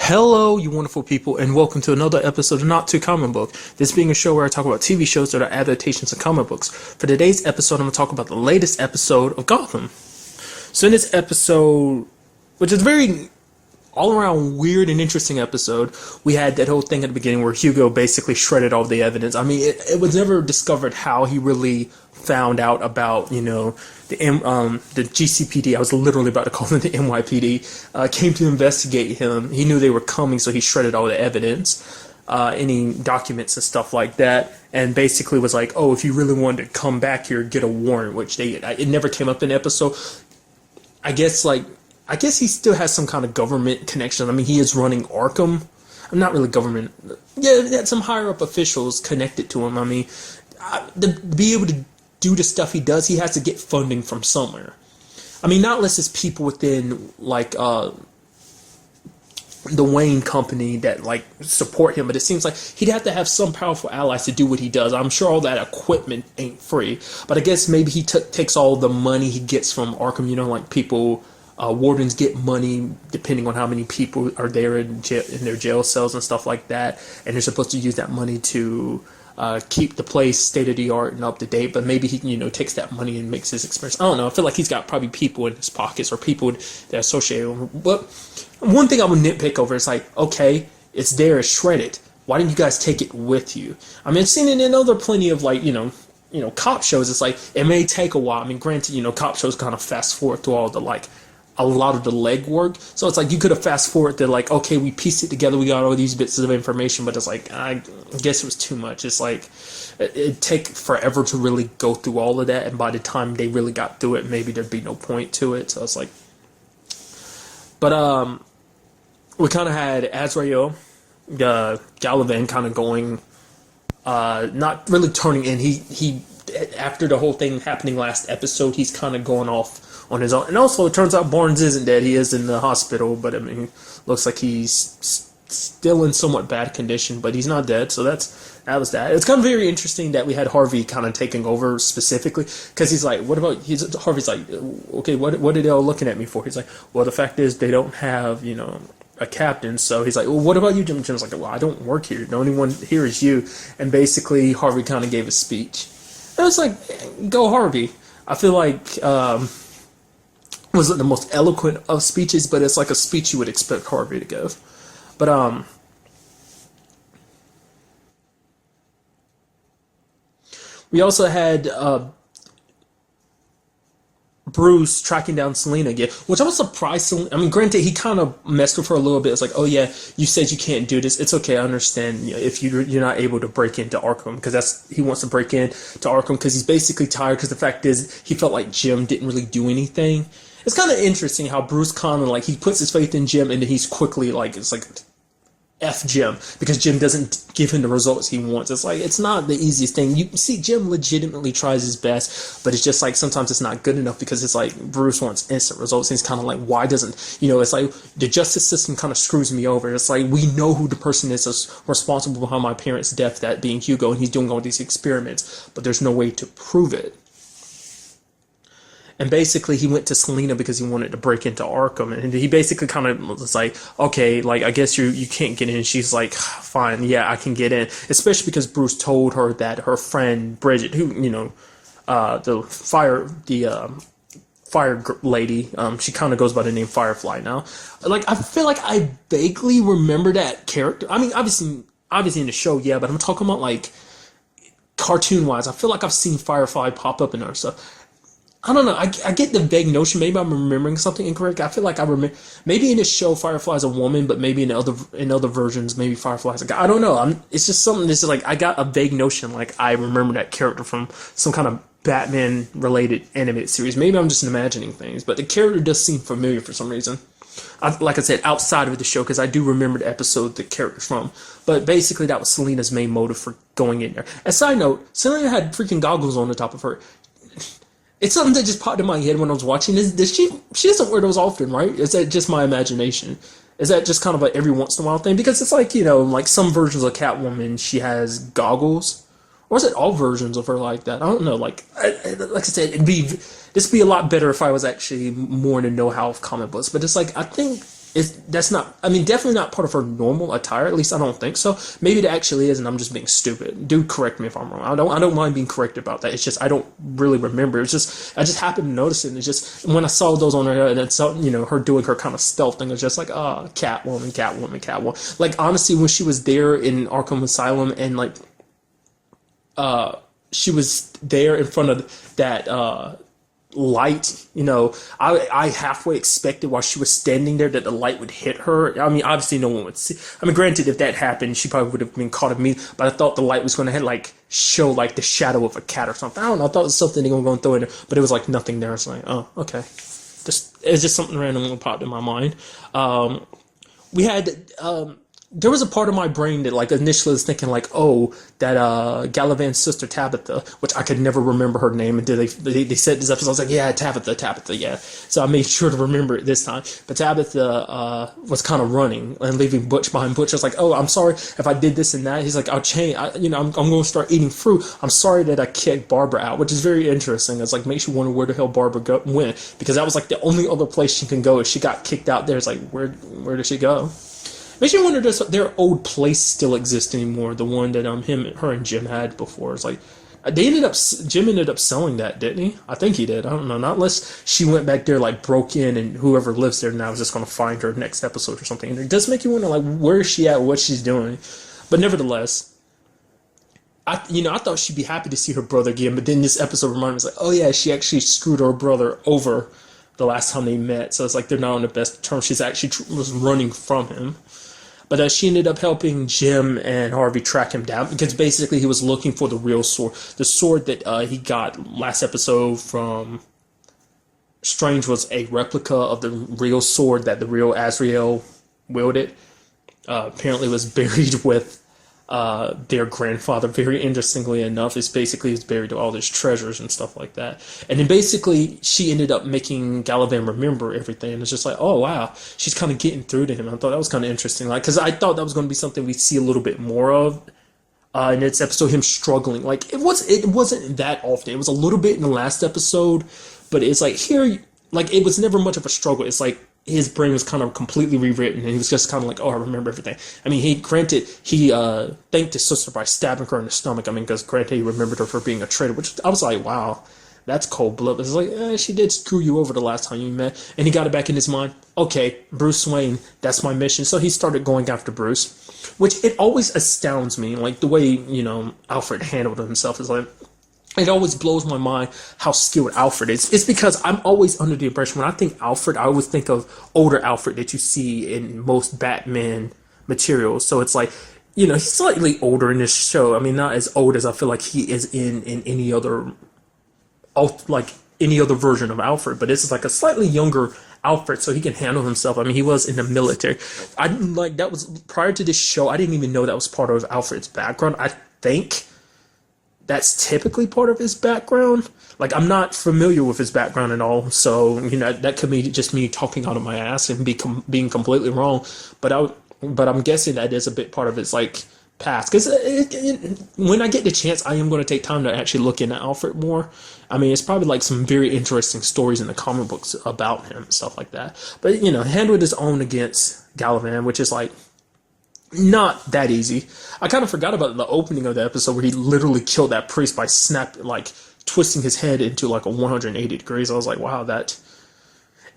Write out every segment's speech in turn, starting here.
Hello, you wonderful people, and welcome to another episode of Not Too Comic Book. This being a show where I talk about TV shows that are adaptations of comic books. For today's episode, I'm going to talk about the latest episode of Gotham. So in this episode, which is very all-around weird and interesting episode, we had that whole thing at the beginning where Hugo basically shredded all the evidence. I mean, it was never discovered how he really found out about, the GCPD. I was literally about to call them the NYPD. Came to investigate him. He knew they were coming, so he shredded all the evidence, any documents and stuff like that, and basically was like, oh, if you really wanted to come back here, get a warrant, which it never came up in the episode. I guess he still has some kind of government connection. I mean, he is running Arkham. I'm not really government. Yeah, some higher up officials connected to him. I mean, to be able to do the stuff he does, he has to get funding from somewhere. I mean, not unless it's people within, the Wayne company that, support him. But it seems like he'd have to have some powerful allies to do what he does. I'm sure all that equipment ain't free. But I guess maybe he takes all the money he gets from Arkham, people... wardens get money depending on how many people are there in their jail cells and stuff like that, and they're supposed to use that money to keep the place state of the art and up to date. But maybe he takes that money and makes his experience. I don't know. I feel like he's got probably people in his pockets or people that are associated with him. But one thing I would nitpick over is okay, it's there, it's shredded. Why didn't you guys take it with you? I mean, I've seen it in other plenty of cop shows. It's it may take a while. I mean, granted, cop shows kind of fast forward through all the a lot of the legwork. So it's you could have fast forwarded to okay, we pieced it together, we got all these bits of information, but it's I guess it was too much. It's it'd take forever to really go through all of that, and by the time they really got through it, maybe there'd be no point to it. So it's but we kind of had Azrael, Galavan kind of going, not really turning in. He after the whole thing happening last episode, he's kind of going off on his own. And also, it turns out Barnes isn't dead. He is in the hospital, but I mean, looks like he's still in somewhat bad condition, but he's not dead. So that was that. It's kind of very interesting that we had Harvey kind of taking over specifically, because he's what about, Harvey's okay, what are they all looking at me for? He's well, the fact is they don't have, a captain. So he's well, what about you, Jim? Jim's well, I don't work here. The only one here is you. And basically, Harvey kind of gave a speech. And it was go Harvey. I feel wasn't the most eloquent of speeches, but it's a speech you would expect Harvey to give. But we also had Bruce tracking down Selena again, which I was surprised. I mean, granted, he kind of messed with her a little bit. It's oh yeah, you said you can't do this. It's okay, I understand if you're not able to break into Arkham, because he wants to break in to Arkham because he's basically tired. Because the fact is, he felt like Jim didn't really do anything. It's kind of interesting how Bruce Conlon, he puts his faith in Jim, and then he's quickly F Jim, because Jim doesn't give him the results he wants. It's it's not the easiest thing. You see, Jim legitimately tries his best, but it's just sometimes it's not good enough, because it's Bruce wants instant results, and he's kind of why doesn't, it's the justice system kind of screws me over. It's we know who the person is that's responsible behind my parents' death, that being Hugo, and he's doing all these experiments, but there's no way to prove it. And basically, he went to Selena because he wanted to break into Arkham. And he basically kind of was okay, I guess you can't get in. She's fine, yeah, I can get in. Especially because Bruce told her that her friend Bridget, who, the fire lady, she kind of goes by the name Firefly now. I feel I vaguely remember that character. I mean, obviously in the show, yeah, but I'm talking about cartoon-wise. I feel I've seen Firefly pop up in other stuff. I don't know. I get the vague notion. Maybe I'm remembering something incorrect. I feel I remember. Maybe in this show, Firefly's a woman, but maybe in other versions, maybe Firefly's a guy. I don't know. It's just something that's I got a vague notion. I remember that character from some kind of Batman-related animated series. Maybe I'm just imagining things, but the character does seem familiar for some reason. Like I said, outside of the show, because I do remember the episode the character's from. But basically, that was Selena's main motive for going in there. A side note, Selena had freaking goggles on the top of her. It's something that just popped in my head when I was watching this. She doesn't wear those often, right? Is that just my imagination? Is that just kind of every once in a while thing? Because it's some versions of Catwoman, she has goggles. Or is it all versions of her like that? I don't know. Like I said, this would be a lot better if I was actually more in the know-how of comic books. But it's I think that's not, I mean, definitely not part of her normal attire. At least I don't think so. Maybe it actually is, and I'm just being stupid. Do correct me if I'm wrong. I don't mind being corrected about that. It's just I don't really remember. It's just I just happened to notice it. And it's just when I saw those on her head, and it's her doing her kind of stealth thing. It's just like Catwoman, Catwoman, Catwoman. Like honestly, when she was there in Arkham Asylum, and like she was there in front of that light, I halfway expected while she was standing there that the light would hit her. I mean, obviously no one would see. I mean, granted, if that happened, she probably would have been caught immediately, but I thought the light was going to like show like the shadow of a cat or something. I don't know. I thought it was something they were going to throw in there, but it was like nothing there. It's like, oh, okay. It's just something random that popped in my mind. We had there was a part of my brain that like initially was thinking like, oh, that Galavan's sister Tabitha, which I could never remember her name until they said this episode. I was like, yeah, Tabitha, yeah. So I made sure to remember it this time. But Tabitha was kind of running and leaving Butch behind. Butch was like, oh, I'm sorry if I did this and that. He's like, I'll change. I'm going to start eating fruit. I'm sorry that I kicked Barbara out, which is very interesting. It's like makes you wonder where the hell Barbara went, because that was like the only other place she can go. If she got kicked out there, it's like where did she go? Makes me wonder does their old place still exist anymore? The one that her and Jim had before. It's like Jim ended up selling that, didn't he? I think he did. I don't know. Not unless she went back there, like broke in, and whoever lives there now is just going to find her next episode or something. And it does make you wonder, like, where is she at? What she's doing? But nevertheless, I thought she'd be happy to see her brother again. But then this episode reminded me, it's like, oh yeah, she actually screwed her brother over the last time they met. So it's like they're not on the best terms. She's actually was running from him. But she ended up helping Jim and Harvey track him down, because basically he was looking for the real sword. The sword that he got last episode from Strange was a replica of the real sword that the real Azrael wielded. Apparently was buried with their grandfather. Very interestingly enough, it's basically he's buried with all his treasures and stuff like that. And then basically she ended up making Galavan remember everything. And it's just like, oh wow, she's kind of getting through to him. I thought that was kind of interesting, like, because I thought that was going to be something we'd see a little bit more of in this episode, him struggling. Like it wasn't that often. It was a little bit in the last episode, but it's like here, like it was never much of a struggle. It's like his brain was kind of completely rewritten, and he was just kind of like, oh, I remember everything. I mean, he thanked his sister by stabbing her in the stomach. I mean, because granted, he remembered her for being a traitor, which I was like, wow, that's cold blood. It's like, she did screw you over the last time you met. And he got it back in his mind. Okay, Bruce Wayne, that's my mission. So he started going after Bruce, which it always astounds me. Like the way, Alfred handled himself is like, it always blows my mind how skilled Alfred is. It's because I'm always under the impression when I think Alfred, I always think of older Alfred that you see in most Batman materials. So it's like, he's slightly older in this show. I mean, not as old as I feel like he is in any other, like any other version of Alfred, but this is like a slightly younger Alfred, so he can handle himself. I mean, he was in the military. That was prior to this show. I didn't even know that was part of Alfred's background. I think that's typically part of his background. Like, I'm not familiar with his background at all, so that could be just me talking out of my ass and being completely wrong. But I'm guessing that is a bit part of his like past. Because when I get the chance, I am going to take time to actually look into Alfred more. I mean, it's probably like some very interesting stories in the comic books about him and stuff like that. But handled his own against Galavan, which is like not that easy. I kind of forgot about the opening of the episode where he literally killed that priest by twisting his head into like a 180 degrees. I was like, wow, that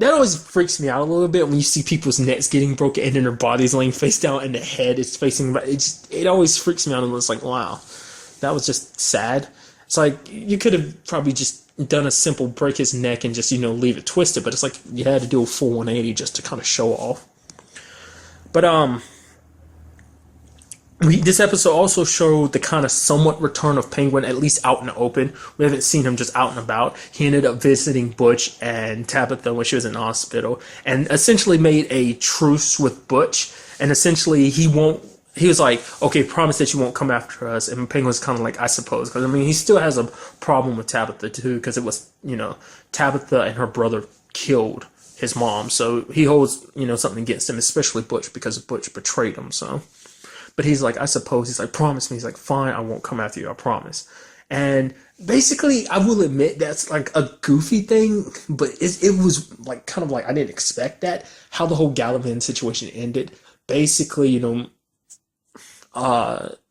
always freaks me out a little bit when you see people's necks getting broken and then their bodies laying face down and the head is facing. It always freaks me out, and it's like, wow, that was just sad. It's like you could have probably just done a simple break his neck and just leave it twisted, but it's like you had to do a full 180 just to kind of show off. But this episode also showed the kind of somewhat return of Penguin, at least out in the open. We haven't seen him just out and about. He ended up visiting Butch and Tabitha when she was in the hospital, and essentially made a truce with Butch. And essentially, he was like, okay, promise that you won't come after us. And Penguin's kind of like, I suppose. Because, I mean, he still has a problem with Tabitha, too, because it was, Tabitha and her brother killed his mom. So he holds, something against him, especially Butch, because Butch betrayed him, so. But he's like, I suppose. He's like, promise me. He's like, fine, I won't come after you, I promise. And basically, I will admit that's like a goofy thing, but it was like kind of like I didn't expect that. How the whole Galavan situation ended. Basically,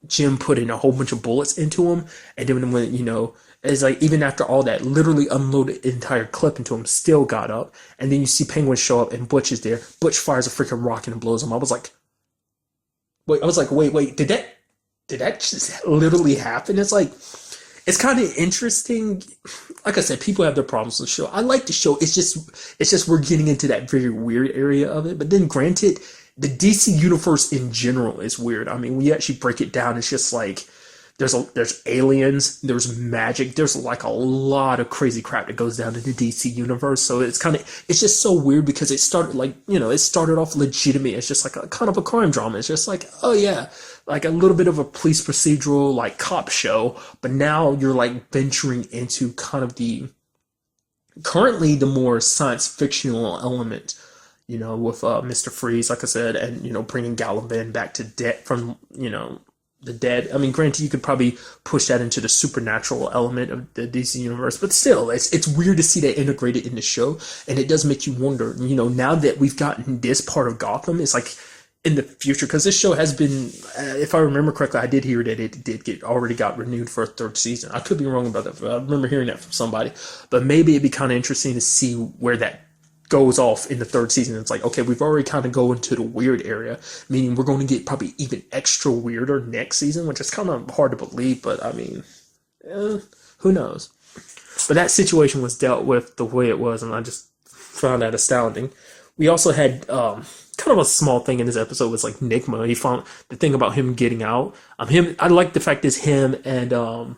Jim put in a whole bunch of bullets into him, and then when it's like even after all that, literally unloaded an entire clip into him, still got up, and then you see Penguin show up and Butch is there. Butch fires a freaking rocket and blows him. Wait, did that just literally happen? It's kind of interesting. Like I said, people have their problems with the show. I like the show. It's just we're getting into that very weird area of it. But then, granted, the DC universe in general is weird. I mean, when you actually break it down, it's just like there's aliens, there's magic, there's like a lot of crazy crap that goes down in the DC universe. So it's just so weird because it started it started off legitimate. It's just like a kind of a crime drama. It's just like, oh yeah, like a little bit of a police procedural, like cop show. But now you're like venturing into kind of currently the more science fictional element, with Mr. Freeze, like I said, and bringing Galavan back to death from the dead. I mean, granted, you could probably push that into the supernatural element of the DC universe, but still, it's weird to see that integrated in the show, and it does make you wonder. Now that we've gotten this part of Gotham, it's like in the future, because this show has been, if I remember correctly, I did hear that it did already got renewed for a third season. I could be wrong about that, but I remember hearing that from somebody. But maybe it'd be kind of interesting to see where that goes off in the third season. It's like, okay, we've already kind of go into the weird area, meaning we're going to get probably even extra weirder next season, which is kind of hard to believe, but I mean, who knows? But that situation was dealt with the way it was, and I just found that astounding. We also had kind of a small thing in this episode was like Nigma. He found the thing about him getting out. I like the fact is him and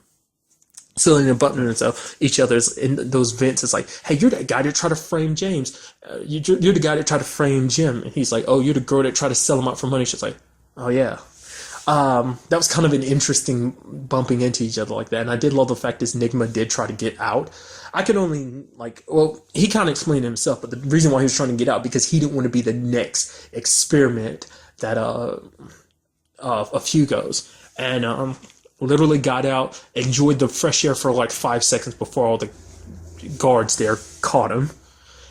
Selena Butler and stuff, each other's in those vents. It's like, hey, you're that guy that tried to frame James. You're the guy that tried to frame Jim. And he's like, oh, you're the girl that tried to sell him out for money. She's like, oh, yeah. That was kind of an interesting bumping into each other like that. And I did love the fact this Nigma did try to get out. I could only, he kind of explained it himself, but the reason why he was trying to get out, because he didn't want to be the next experiment that of Hugo's. And literally got out, enjoyed the fresh air for like 5 seconds before all the guards there caught him.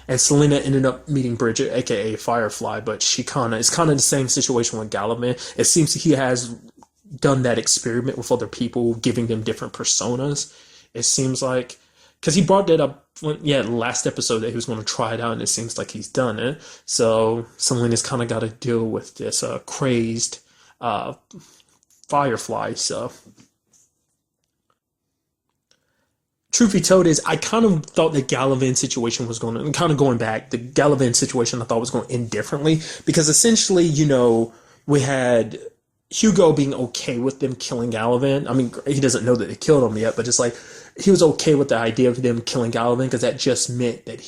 And Selena ended up meeting Bridget, aka Firefly, but it's kind of the same situation with Galavan. It seems he has done that experiment with other people, giving them different personas. It seems like, because he brought that up, last episode that he was going to try it out, and it seems like he's done it. So Selena's kind of got to deal with this crazed Firefly. So truth be told is I kind of thought the Galavan situation was going to, and kind of going back, the Galavan situation I thought was going to end differently, because essentially, we had Hugo being okay with them killing Galavan. I mean, he doesn't know that they killed him yet, but just like he was okay with the idea of them killing Galavan, because that just meant that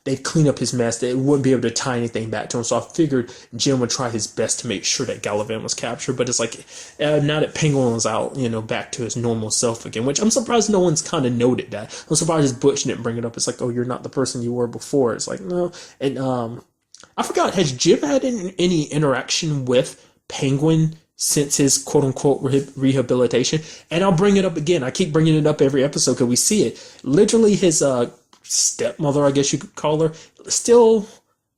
they'd clean up his mess. They wouldn't be able to tie anything back to him. So I figured Jim would try his best to make sure that Galavan was captured. But it's like, now that Penguin was out, back to his normal self again, which I'm surprised no one's kind of noted that. I'm surprised Butch didn't bring it up. It's like, oh, you're not the person you were before. It's like, no. And I forgot, has Jim had any interaction with Penguin since his quote-unquote rehabilitation? And I'll bring it up again. I keep bringing it up every episode because we see it. Literally his stepmother, I guess you could call her, still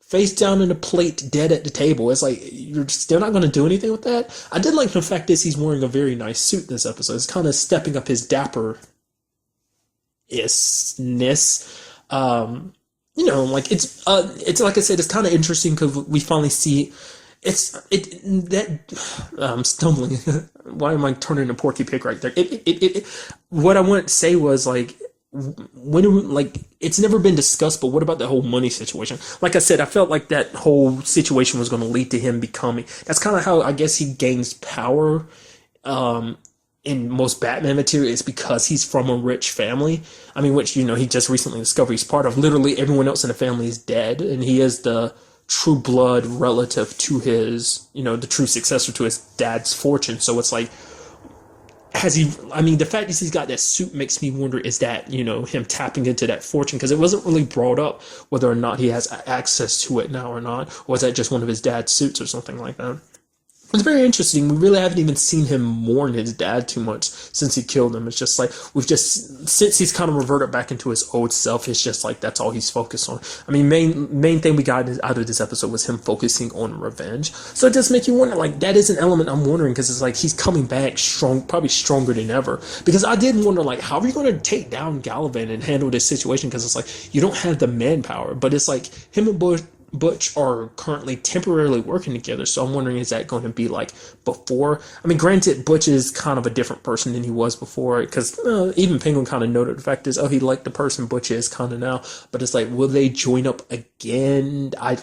face down in a plate, dead at the table. It's like, you're still not going to do anything with that? I did like the fact that he's wearing a very nice suit this episode. It's kind of stepping up his dapper-isness. It's like I said, it's kind of interesting because we finally see I'm stumbling. Why am I turning a Porky Pig right there? What I wanted to say was like, it's never been discussed, but what about the whole money situation? Like I said, I felt like that whole situation was going to lead to him becoming, that's kind of how I guess he gains power in most Batman material, is because he's from a rich family. I mean, which, he just recently discovered he's part of. Literally everyone else in the family is dead, and he is the true blood relative to his, the true successor to his dad's fortune. So it's like, the fact that he's got that suit makes me wonder, is that, him tapping into that fortune? Because it wasn't really brought up whether or not he has access to it now or not. Or was that just one of his dad's suits or something like that? It's very interesting. We really haven't even seen him mourn his dad too much since he killed him. It's just like we've just since he's kind of reverted back into his old self. It's just like that's all he's focused on. I mean, main thing we got out of this episode was him focusing on revenge. So it does make you wonder. Like that is an element I'm wondering because it's like he's coming back strong, probably stronger than ever. Because I did wonder like how are you going to take down Galavan and handle this situation? Because it's like you don't have the manpower, but it's like him and Butch are currently temporarily working together, so I'm wondering is that going to be like before? I mean, granted, Butch is kind of a different person than he was before, because even Penguin kind of noted the fact is, oh, he liked the person Butch is kind of now, but it's like, will they join up again? I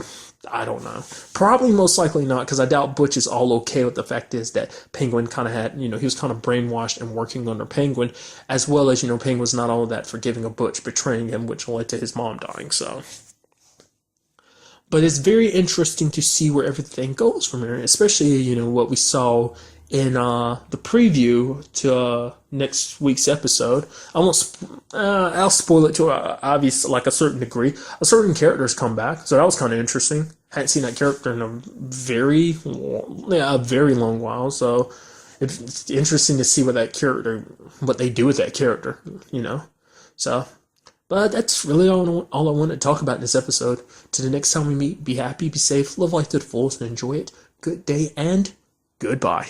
don't know. Probably most likely not, because I doubt Butch is all okay with the fact is that Penguin kind of had, he was kind of brainwashed and working under Penguin, as well as, Penguin's not all that forgiving of Butch betraying him, which led to his mom dying, so. But it's very interesting to see where everything goes from here, especially, what we saw in the preview to next week's episode. I'll spoil it to obvious, like a certain degree. A certain character's come back, so that was kind of interesting. Hadn't seen that character in a very long while, so it's interesting to see what they do with that character. So. But that's really all I want to talk about in this episode. To the next time we meet, be happy, be safe, live life to the fullest, and enjoy it. Good day and goodbye.